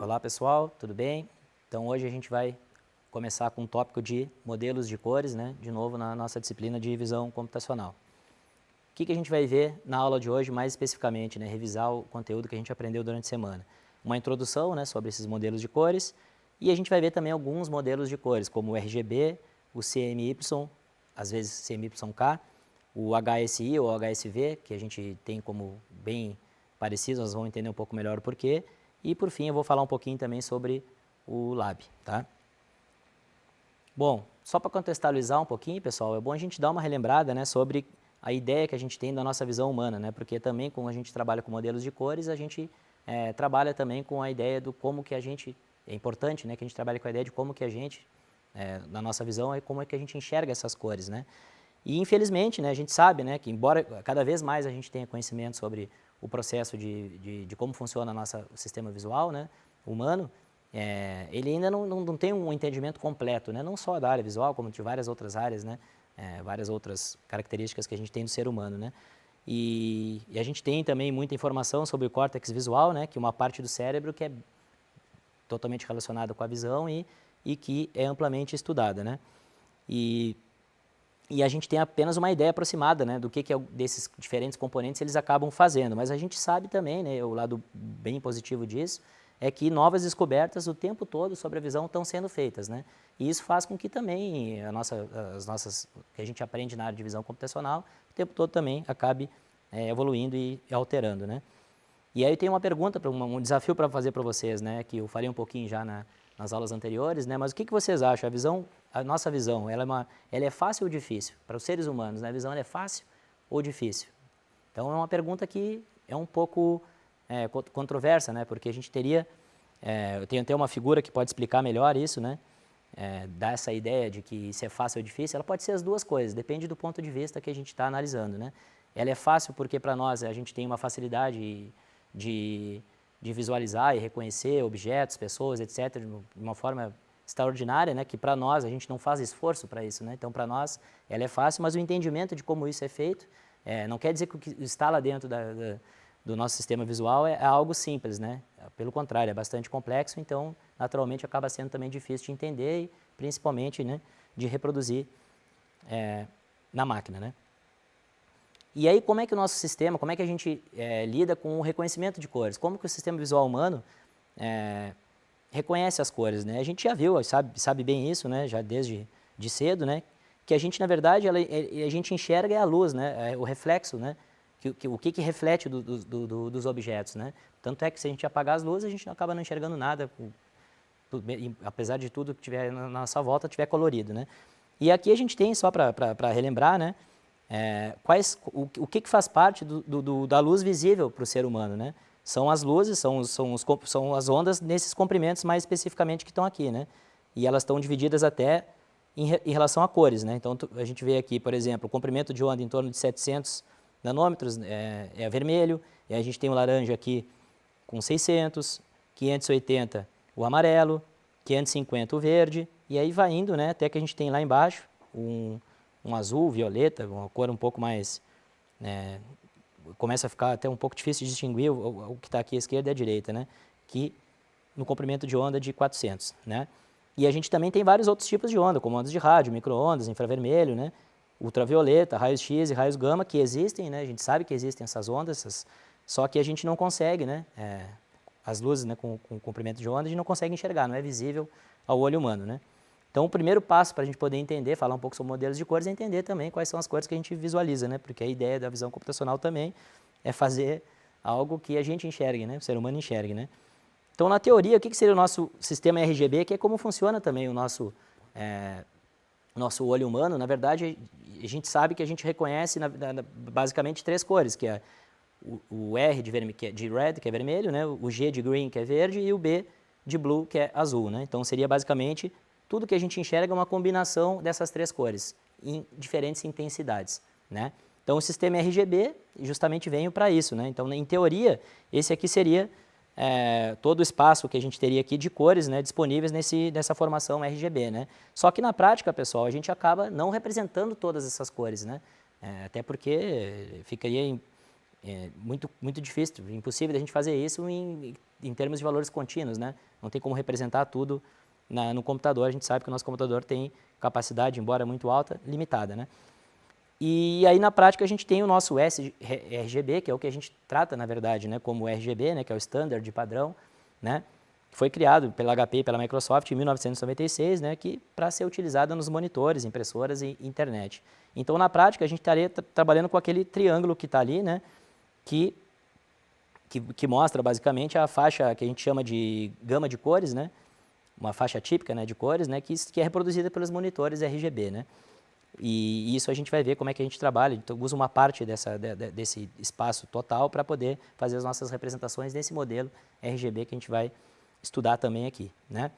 Olá pessoal, tudo bem? Então hoje a gente vai começar com um tópico de modelos de cores, né? De novo na nossa disciplina de visão computacional. O que a gente vai ver na aula de hoje mais especificamente, né? Revisar o conteúdo que a gente aprendeu durante a semana. Uma introdução, né, sobre esses modelos de cores e a gente vai ver também alguns modelos de cores, como o RGB, o CMY, às vezes CMYK, o HSI ou HSV, que a gente tem como bem parecidos, nós vamos entender um pouco melhor o porquê. E, por fim, eu vou falar um pouquinho também sobre o Lab, tá? Bom, só para contextualizar um pouquinho, pessoal, é bom a gente dar uma relembrada, né, sobre a ideia que a gente tem da nossa visão humana, né? Porque também, quando a gente trabalha com modelos de cores, a gente trabalha também com a ideia do como que a gente... É importante, né, que a gente trabalhe com a ideia de como que a gente, na nossa visão, como é que a gente enxerga essas cores, né? E, infelizmente, né, a gente sabe, né, que embora cada vez mais a gente tenha conhecimento sobre o processo de como funciona o sistema visual, né, humano, ele ainda não tem um entendimento completo, né, não só da área visual, como de várias outras áreas, né, várias outras características que a gente tem do ser humano, né. E a gente tem também muita informação sobre o córtex visual, né, que é uma parte do cérebro que é totalmente relacionada com a visão e que é amplamente estudada, né. E a gente tem apenas uma ideia aproximada, né, do que desses diferentes componentes eles acabam fazendo. Mas a gente sabe também, né, o lado bem positivo disso, é que novas descobertas o tempo todo sobre a visão estão sendo feitas, né? E isso faz com que também que a gente aprende na área de visão computacional, o tempo todo também acabe evoluindo e alterando, né? E aí tem uma pergunta, um desafio para fazer para vocês, né, que eu falei um pouquinho já nas aulas anteriores, né, mas o que vocês acham? A nossa visão, ela é fácil ou difícil? Para os seres humanos, né, a visão ela é fácil ou difícil? Então é uma pergunta que é um pouco controversa, né, porque a gente teria, eu tenho até uma figura que pode explicar melhor isso, né, dá essa ideia de que se é fácil ou difícil, ela pode ser as duas coisas, depende do ponto de vista que a gente está analisando, né. Ela é fácil porque para nós a gente tem uma facilidade de visualizar e reconhecer objetos, pessoas, etc., de uma forma extraordinária, né, que para nós a gente não faz esforço para isso, né, então para nós ela é fácil, mas o entendimento de como isso é feito, não quer dizer que o que está lá dentro do nosso sistema visual é algo simples, né, pelo contrário, é bastante complexo, então naturalmente acaba sendo também difícil de entender e principalmente, né, de reproduzir na máquina, né. E aí, como é que o nosso sistema, como é que a gente lida com o reconhecimento de cores? Como que o sistema visual humano reconhece as cores, né? A gente já viu, sabe bem isso, né? Já desde cedo, né? Que a gente, na verdade, a gente enxerga a luz, né? O reflexo, né? O que reflete dos objetos, né? Tanto é que se a gente apagar as luzes, a gente acaba não enxergando nada, apesar de tudo que tiver na nossa volta tiver colorido, né? E aqui a gente tem, só para relembrar, né? O que faz parte da luz visível para o ser humano, né? São as luzes, são as ondas nesses comprimentos mais especificamente que estão aqui, né? E elas estão divididas até em relação a cores, né? Então a gente vê aqui, por exemplo, o comprimento de onda em torno de 700 nanômetros é vermelho, e a gente tem o laranja aqui com 600, 580 o amarelo, 550 o verde, e aí vai indo, né? Até que a gente tem lá embaixo um azul, violeta, uma cor um pouco mais... começa a ficar até um pouco difícil de distinguir o que está aqui à esquerda e à direita, né? Que no comprimento de onda de 400, né? E a gente também tem vários outros tipos de onda, como ondas de rádio, micro-ondas, infravermelho, né? Ultravioleta, raios X e raios gama, que existem, né? A gente sabe que existem essas ondas, só que a gente não consegue, né? As luzes, né, com comprimento de onda, a gente não consegue enxergar, não é visível ao olho humano, né? Então, o primeiro passo para a gente poder entender, falar um pouco sobre modelos de cores, é entender também quais são as cores que a gente visualiza, né? Porque a ideia da visão computacional também é fazer algo que a gente enxergue, né? O ser humano enxergue, né? Então, na teoria, o que seria o nosso sistema RGB, que é como funciona também o nosso olho humano? Na verdade, a gente sabe que a gente reconhece basicamente três cores, que é o R de red, que é vermelho, né? O G de green, que é verde, e o B de blue, que é azul, né? Então, seria basicamente... Tudo que a gente enxerga é uma combinação dessas três cores, em diferentes intensidades, né? Então, o sistema RGB justamente veio para isso, né? Então, em teoria, esse aqui seria todo o espaço que a gente teria aqui de cores, né, disponíveis nessa formação RGB, né? Só que na prática, pessoal, a gente acaba não representando todas essas cores, né? Até porque ficaria muito difícil, impossível a gente fazer isso em termos de valores contínuos, né? Não tem como representar tudo no computador. A gente sabe que o nosso computador tem capacidade, embora muito alta, limitada, né? E aí, na prática, a gente tem o nosso RGB, que é o que a gente trata, na verdade, né, como RGB, né, que é o Standard de padrão, né, que foi criado pela HP e pela Microsoft em 1996, né, para ser utilizado nos monitores, impressoras e internet. Então, na prática, a gente estaria trabalhando com aquele triângulo que está ali, né, que mostra, basicamente, a faixa que a gente chama de gama de cores, né, uma faixa típica, né, de cores, né, que é reproduzida pelos monitores RGB, né. E isso a gente vai ver como é que a gente trabalha. Então, usa uma parte desse espaço total para poder fazer as nossas representações desse modelo RGB que a gente vai estudar também aqui, né?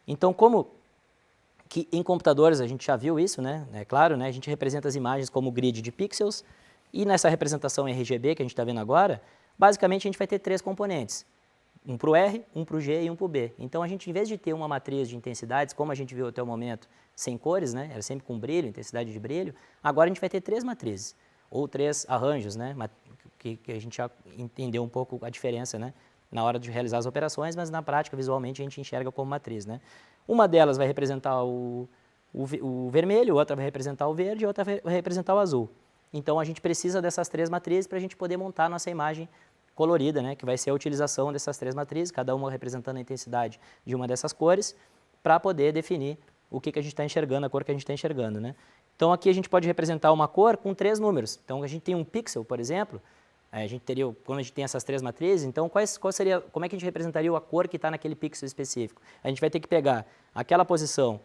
Então, como que em computadores a gente já viu isso, né? É claro, né? A gente representa as imagens como grid de pixels e nessa representação RGB que a gente está vendo agora, basicamente a gente vai ter 3 componentes. Um para o R, um para o G e um para o B. Então, a gente, em vez de ter uma matriz de intensidades, como a gente viu até o momento, sem cores, né? Era sempre com brilho, intensidade de brilho, agora a gente vai ter 3 matrizes, ou 3 arranjos, né? Que a gente já entendeu um pouco a diferença, né? Na hora de realizar as operações, mas na prática, visualmente, a gente enxerga como matriz, né? Uma delas vai representar o vermelho, outra vai representar o verde e outra vai representar o azul. Então, a gente precisa dessas 3 matrizes para a gente poder montar a nossa imagem colorida, né, que vai ser a utilização dessas 3 matrizes, cada uma representando a intensidade de uma dessas cores, para poder definir o que a gente está enxergando, a cor que a gente está enxergando, né. Então, aqui a gente pode representar uma cor com 3 números. Então, a gente tem um pixel, por exemplo, a gente teria, quando a gente tem essas 3 matrizes, então como é que a gente representaria a cor que está naquele pixel específico? A gente vai ter que pegar aquela posição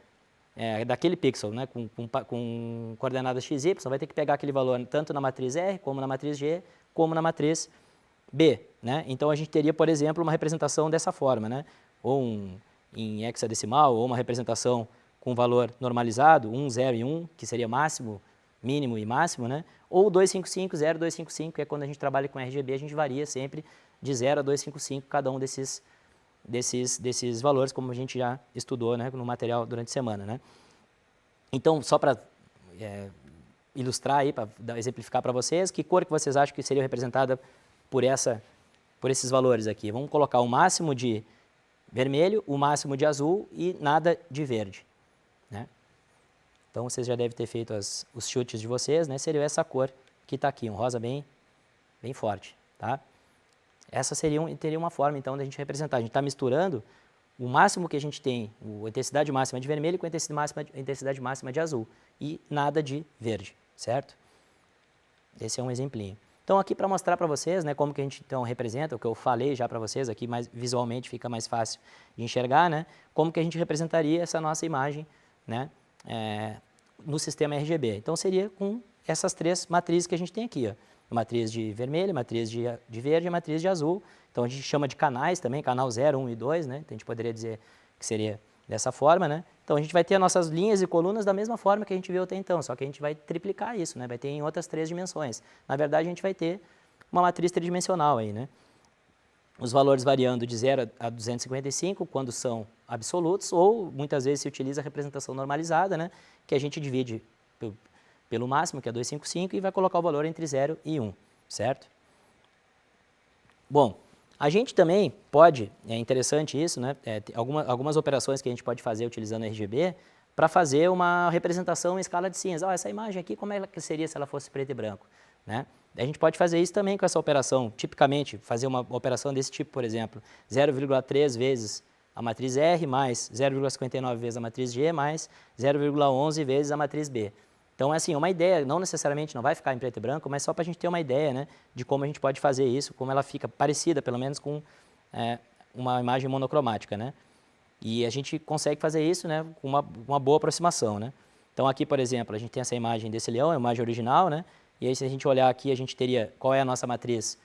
daquele pixel, né, com coordenadas x, y, vai ter que pegar aquele valor tanto na matriz R, como na matriz G, como na matriz B, né? Então, a gente teria, por exemplo, uma representação dessa forma, né? Ou em hexadecimal, ou uma representação com valor normalizado, 1, 0 e 1, que seria máximo, mínimo e máximo, né? Ou 255, 0, 255, que é quando a gente trabalha com RGB, a gente varia sempre de 0 a 255, cada um desses valores, como a gente já estudou, né, no material durante a semana, né? Então, só para ilustrar aí, para exemplificar para vocês, que cor que vocês acham que seria representada por esses valores aqui? Vamos colocar o máximo de vermelho, o máximo de azul e nada de verde, né? Então, vocês já devem ter feito os chutes de vocês, né? Seria essa cor que está aqui, um rosa bem forte, tá? Essa teria uma forma, então, da gente representar. A gente está misturando o máximo que a gente tem, a intensidade máxima de vermelho com a intensidade máxima de azul e nada de verde, certo? Esse é um exemplinho. Então, aqui para mostrar para vocês, né, como que a gente então representa, o que eu falei já para vocês aqui, mais visualmente fica mais fácil de enxergar, né, como que a gente representaria essa nossa imagem, né, no sistema RGB. Então, seria com essas 3 matrizes que a gente tem aqui, ó, matriz de vermelho, matriz de verde e matriz de azul. Então, a gente chama de canais também, canal 0, 1 e 2, né, então a gente poderia dizer que seria dessa forma, né. Então, a gente vai ter as nossas linhas e colunas da mesma forma que a gente viu até então, só que a gente vai triplicar isso, né? Vai ter em outras 3 dimensões. Na verdade, a gente vai ter uma matriz tridimensional aí, né? Os valores variando de 0 a 255, quando são absolutos, ou muitas vezes se utiliza a representação normalizada, né? Que a gente divide pelo máximo, que é 255, e vai colocar o valor entre 0 e 1, certo? Bom, a gente também pode, é interessante isso, né? Algumas operações que a gente pode fazer utilizando RGB para fazer uma representação em escala de cinza. Essa imagem aqui, como ela seria se ela fosse preto e branco, né? A gente pode fazer isso também com essa operação, tipicamente, fazer uma operação desse tipo, por exemplo, 0,3 vezes a matriz R mais 0,59 vezes a matriz G mais 0,11 vezes a matriz B. Então, é assim, uma ideia, não necessariamente não vai ficar em preto e branco, mas só para a gente ter uma ideia, né, de como a gente pode fazer isso, como ela fica parecida, pelo menos, com uma imagem monocromática, né? E a gente consegue fazer isso, né, com uma boa aproximação, né? Então, aqui, por exemplo, a gente tem essa imagem desse leão, é a imagem original, né? E aí, se a gente olhar aqui, a gente teria qual é a nossa matriz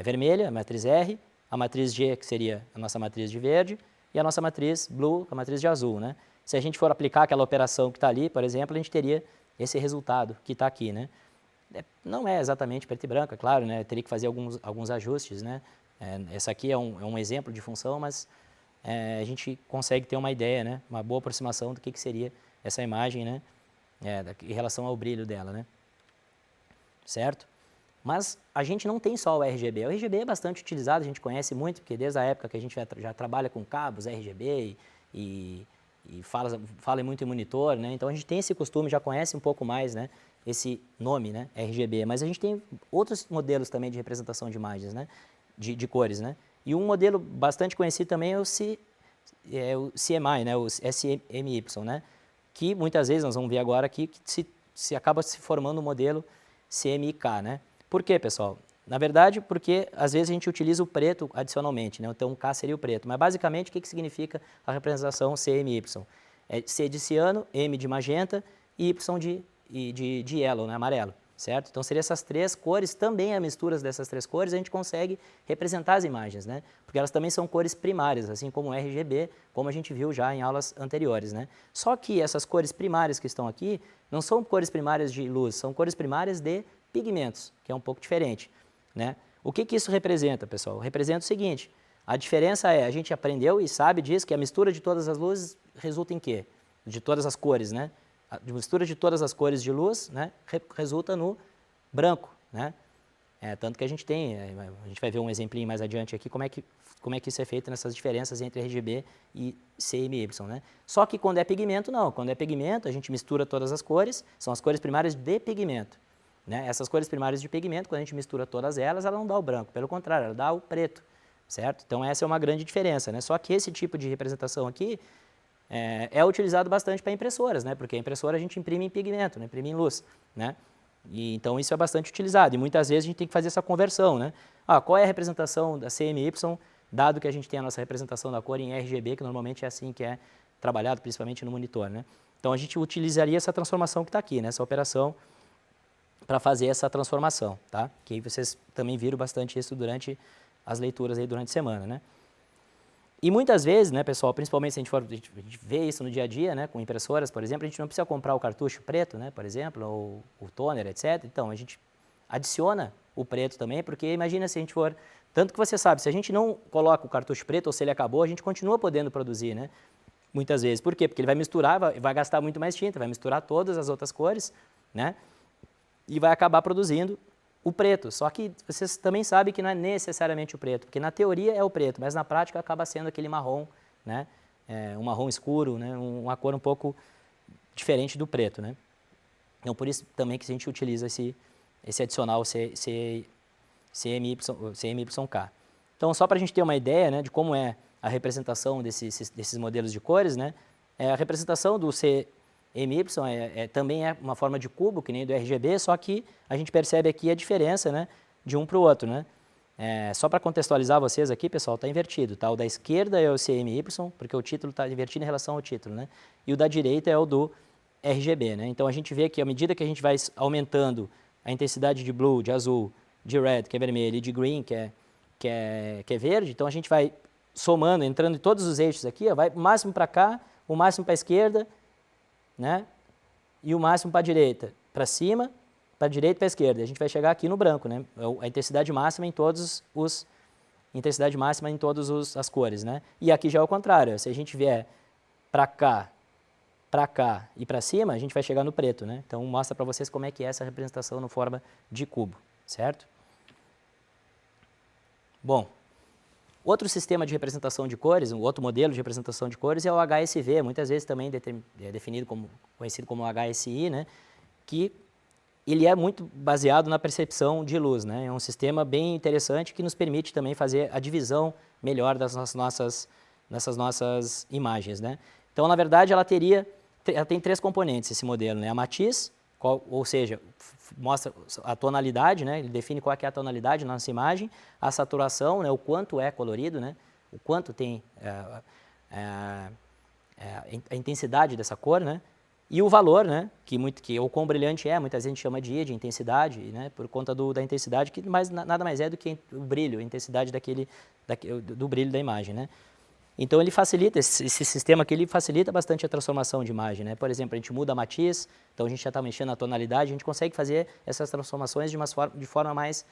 vermelha, a matriz R, a matriz G, que seria a nossa matriz de verde, e a nossa matriz blue, a matriz de azul, né? Se a gente for aplicar aquela operação que está ali, por exemplo, a gente teria esse resultado que está aqui, né? Não é exatamente preto e branco, é claro, né? Teria que fazer alguns ajustes, né? Essa aqui é um exemplo de função, mas a gente consegue ter uma ideia, né? Uma boa aproximação do que seria essa imagem, né? Em relação ao brilho dela, né? certo? Mas a gente não tem só o RGB. O RGB é bastante utilizado, a gente conhece muito, porque desde a época que a gente já trabalha com cabos RGB e fala muito em monitor, né? Então a gente tem esse costume, já conhece um pouco mais, né? Esse nome, né? RGB. Mas a gente tem outros modelos também de representação de imagens, né? De cores, né? E um modelo bastante conhecido também é o CMY, né? O SMY, né? Que muitas vezes, nós vamos ver agora aqui, que se acaba se formando um modelo CMYK, né? Por quê, pessoal? Na verdade, porque às vezes a gente utiliza o preto adicionalmente, né? Então, K seria o preto. Mas basicamente, o que significa a representação CMY? É C de ciano, M de magenta e Y de yellow, né? Amarelo, certo? Então, seriam essas três cores, também a mistura dessas três cores, a gente consegue representar as imagens, né? Porque elas também são cores primárias, assim como o RGB, como a gente viu já em aulas anteriores, né? Só que essas cores primárias que estão aqui não são cores primárias de luz, são cores primárias de pigmentos, que é um pouco diferente, né? O que isso representa, pessoal? Representa o seguinte, a diferença é, a gente aprendeu e sabe disso, que a mistura de todas as luzes resulta em quê? De todas as cores, né? A mistura de todas as cores de luz, né, resulta no branco, né? Tanto que a gente tem, a gente vai ver um exemplinho mais adiante aqui, como é que isso é feito nessas diferenças entre RGB e CMY, né? Só que quando é pigmento, não. Quando é pigmento, a gente mistura todas as cores, são as cores primárias de pigmento, né? Essas cores primárias de pigmento, quando a gente mistura todas elas, ela não dá o branco, pelo contrário, ela dá o preto, certo? Então essa é uma grande diferença, né? Só que esse tipo de representação aqui é utilizado bastante para impressoras, né? Porque a impressora a gente imprime em pigmento, né? Imprime em luz, né? E, então isso é bastante utilizado e muitas vezes a gente tem que fazer essa conversão, né? Qual é a representação da CMY, dado que a gente tem a nossa representação da cor em RGB, que normalmente é assim que é trabalhado, principalmente no monitor, né? Então a gente utilizaria essa transformação que está aqui, né? Essa operação para fazer essa transformação, tá? Que aí vocês também viram bastante isso durante as leituras aí durante a semana, né? E muitas vezes, né, pessoal, principalmente se a gente vê isso no dia a dia, né, com impressoras, por exemplo, a gente não precisa comprar o cartucho preto, né, por exemplo, ou o toner, etc. Então, a gente adiciona o preto também, porque imagina se a gente for... Tanto que você sabe, se a gente não coloca o cartucho preto ou se ele acabou, a gente continua podendo produzir, né, muitas vezes. Por quê? Porque ele vai misturar, vai gastar muito mais tinta, vai misturar todas as outras cores, né, e vai acabar produzindo o preto, só que vocês também sabem que não é necessariamente o preto, porque na teoria é o preto, mas na prática acaba sendo aquele marrom, né? Um marrom escuro, né? Uma cor um pouco diferente do preto, né? Então por isso também que a gente utiliza esse adicional CMYK. Então só para a gente ter uma ideia, né, de como é a representação desses modelos de cores, né? A representação do CMY também é uma forma de cubo, que nem do RGB, só que a gente percebe aqui a diferença, né, de um para o outro, né? Só para contextualizar vocês aqui, pessoal, está invertido, tá? O da esquerda é o CMY, porque o título está invertido em relação ao título, né? E o da direita é o do RGB, né? Então a gente vê que à medida que a gente vai aumentando a intensidade de blue, de azul, de red, que é vermelho, e de green, que é verde, então a gente vai somando, entrando em todos os eixos aqui, ó, vai o máximo para cá, o máximo para a esquerda, né? E o máximo para a direita, para cima, para a direita e para a esquerda. A gente vai chegar aqui no branco, né? A intensidade máxima em todas as cores, né? E aqui já é o contrário. Se a gente vier para cá e para cima, a gente vai chegar no preto, né? Então mostra para vocês como é que é essa representação na forma de cubo, certo? Bom, outro sistema de representação de cores, um outro modelo de representação de cores é o HSV, muitas vezes também conhecido como HSI, né? Que ele é muito baseado na percepção de luz, né? É um sistema bem interessante que nos permite também fazer a divisão melhor dessas nossas imagens, né? Então, na verdade, ela tem três componentes, esse modelo, né? A matiz, ou seja, mostra a tonalidade, né? Ele define qual é a tonalidade na nossa imagem, a saturação, né? O quanto é colorido, né? O quanto tem a intensidade dessa cor, né? E o valor, né, que o quão brilhante é, muita gente chama de intensidade, né, por conta da intensidade, que nada mais é do que o brilho, a intensidade do brilho da imagem, né. Então ele facilita, esse sistema aqui, ele facilita bastante a transformação de imagem, né. Por exemplo, a gente muda a matiz, então a gente já está mexendo na tonalidade, a gente consegue fazer essas transformações de forma mais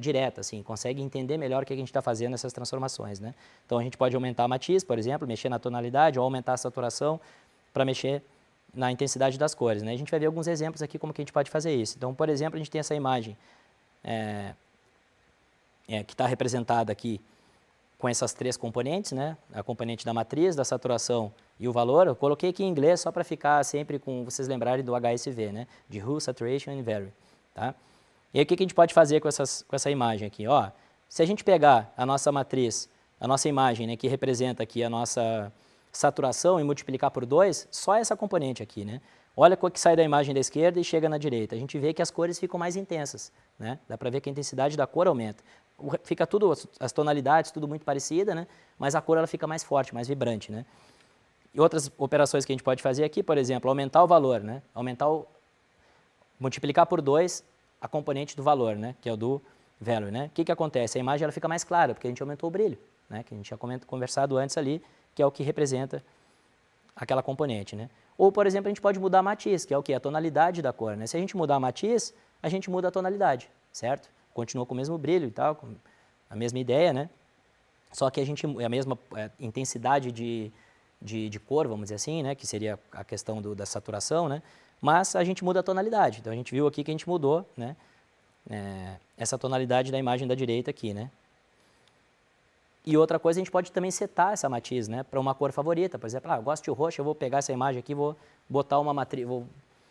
direta, assim, consegue entender melhor o que a gente está fazendo nessas transformações, né. Então a gente pode aumentar a matiz, por exemplo, mexer na tonalidade, ou aumentar a saturação para mexer na intensidade das cores, né? A gente vai ver alguns exemplos aqui como que a gente pode fazer isso. Então, por exemplo, a gente tem essa imagem que está representada aqui com essas 3 componentes, né? A componente da matriz, da saturação e o valor. Eu coloquei aqui em inglês só para ficar sempre com vocês lembrarem do HSV, né? De Hue, Saturation and Vary, tá? E aí o que a gente pode fazer com essa imagem aqui? Ó, se a gente pegar a nossa matriz, a nossa imagem, né, que representa aqui a nossa saturação e multiplicar por 2, só essa componente aqui, né? Olha o que sai da imagem da esquerda e chega na direita. A gente vê que as cores ficam mais intensas, né? Dá para ver que a intensidade da cor aumenta. Fica tudo, as tonalidades, tudo muito parecida, né? Mas a cor ela fica mais forte, mais vibrante, né? E outras operações que a gente pode fazer aqui, por exemplo, aumentar o valor, né? Multiplicar por 2 a componente do valor, né? Que é o do value, né? O que acontece? A imagem ela fica mais clara, porque a gente aumentou o brilho, né? Que a gente tinha conversado antes ali, que é o que representa aquela componente, né? Ou, por exemplo, a gente pode mudar a matiz, que é o quê? A tonalidade da cor, né? Se a gente mudar a matiz, a gente muda a tonalidade, certo? Continua com o mesmo brilho e tal, com a mesma ideia, né? Só que a mesma intensidade de cor, vamos dizer assim, né? Que seria a questão da saturação, né? Mas a gente muda a tonalidade. Então, a gente viu aqui que a gente mudou, né? Essa tonalidade da imagem da direita aqui, né? E outra coisa, a gente pode também setar essa matiz, né, para uma cor favorita. Por exemplo, eu gosto de roxo, eu vou pegar essa imagem aqui, vou botar uma matriz, vou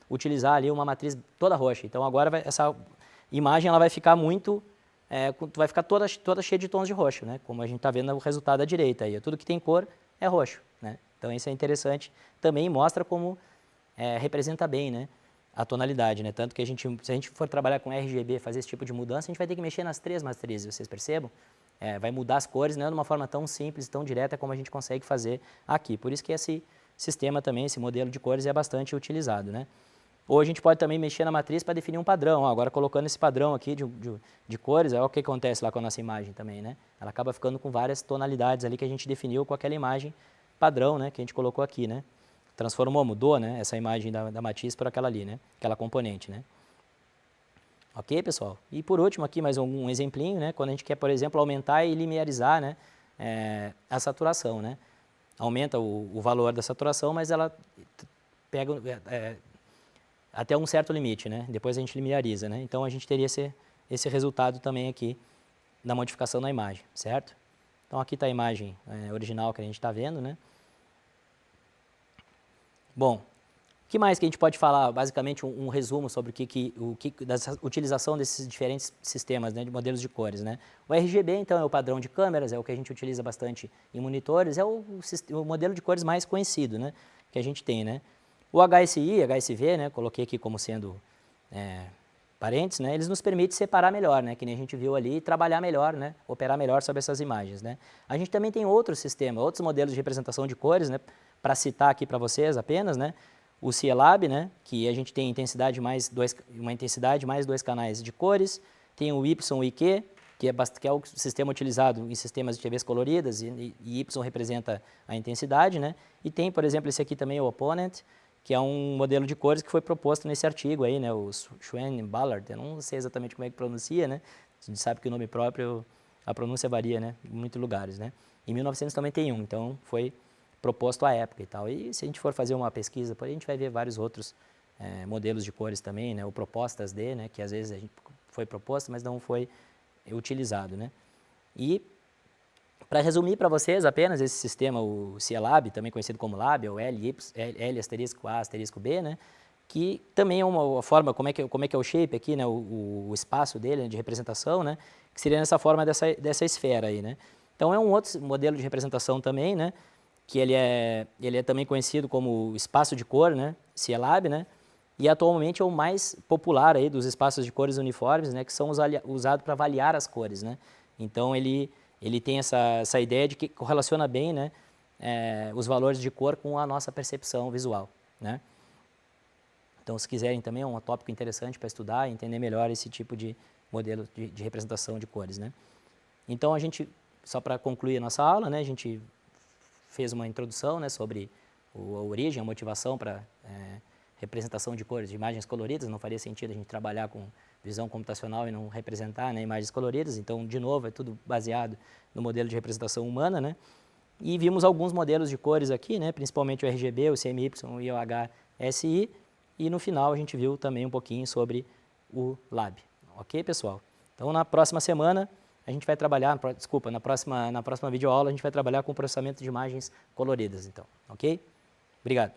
utilizar ali uma matriz toda roxa. Então agora essa imagem ela vai ficar vai ficar toda cheia de tons de roxo, né? Como a gente está vendo o resultado à direita aí. Tudo que tem cor é roxo, né? Então isso é interessante. Também mostra como representa bem, né, a tonalidade, né? Tanto que se a gente for trabalhar com RGB, fazer esse tipo de mudança, a gente vai ter que mexer nas 3 matrizes, vocês percebam? Vai mudar as cores, não é de uma forma tão simples, tão direta como a gente consegue fazer aqui. Por isso que esse sistema também, esse modelo de cores é bastante utilizado, né? Ou a gente pode também mexer na matriz para definir um padrão. Agora, colocando esse padrão aqui de cores, olha o que acontece lá com a nossa imagem também, né? Ela acaba ficando com várias tonalidades ali que a gente definiu com aquela imagem padrão, né? Que a gente colocou aqui, né? Transformou, mudou, né? Essa imagem da matriz por aquela ali, né? Aquela componente, né? Ok, pessoal? E por último aqui mais um exemplinho, né? Quando a gente quer, por exemplo, aumentar e linearizar, né? A saturação, né? Aumenta o valor da saturação, mas ela pega até um certo limite, né? Depois a gente lineariza, né? Então a gente teria esse resultado também aqui da modificação na imagem, certo? Então aqui está a imagem original que a gente está vendo, né? Bom, o que mais que a gente pode falar? Basicamente um resumo sobre da utilização desses diferentes sistemas, né, de modelos de cores, né? O RGB, então, é o padrão de câmeras, é o que a gente utiliza bastante em monitores, é o modelo de cores mais conhecido, né, que a gente tem, né? O HSI, HSV, né, coloquei aqui como sendo parentes, né, eles nos permitem separar melhor, né, que nem a gente viu ali, e trabalhar melhor, né, operar melhor sobre essas imagens, né? A gente também tem outros sistemas, outros modelos de representação de cores, né, para citar aqui para vocês apenas, né? O Cielab, né, que a gente tem uma intensidade mais 2 canais de cores. Tem o YIQ, que é o sistema utilizado em sistemas de TVs coloridas, e Y representa a intensidade, né? E tem, por exemplo, esse aqui também, o Opponent, que é um modelo de cores que foi proposto nesse artigo aí, né? O Schoen-Ballard, eu não sei exatamente como é que pronuncia, né? A gente sabe que o nome próprio, a pronúncia varia, né? Em muitos lugares, né? Em 1991, então foi proposto à época e tal. E se a gente for fazer uma pesquisa, a gente vai ver vários outros modelos de cores também, né, ou propostas né, que às vezes a gente foi proposta, mas não foi utilizado, né. E para resumir para vocês apenas esse sistema, o Cielab, também conhecido como Lab, ou L*A*B, né, que também é uma forma, como é que é o shape aqui, né, o espaço dele, né, de representação, né, que seria nessa forma dessa esfera aí, né. Então é um outro modelo de representação também, né, que ele é também conhecido como espaço de cor, né, Cielab, né, e atualmente é o mais popular aí dos espaços de cores uniformes, né, que são usados para avaliar as cores, né. Então ele tem essa ideia de que correlaciona bem, né, os valores de cor com a nossa percepção visual, né. Então, se quiserem também, é um tópico interessante para estudar e entender melhor esse tipo de modelo de representação de cores, né. Então, só para concluir a nossa aula, né, a gente fez uma introdução, né, sobre a origem, a motivação para representação de cores, de imagens coloridas. Não faria sentido a gente trabalhar com visão computacional e não representar, né, imagens coloridas. Então, de novo, é tudo baseado no modelo de representação humana, né? E vimos alguns modelos de cores aqui, né, principalmente o RGB, o CMY e o SI, e no final a gente viu também um pouquinho sobre o Lab. Ok, pessoal? Então, na próxima semana, a gente vai trabalhar, na próxima videoaula, a gente vai trabalhar com processamento de imagens coloridas, então, ok? Obrigado.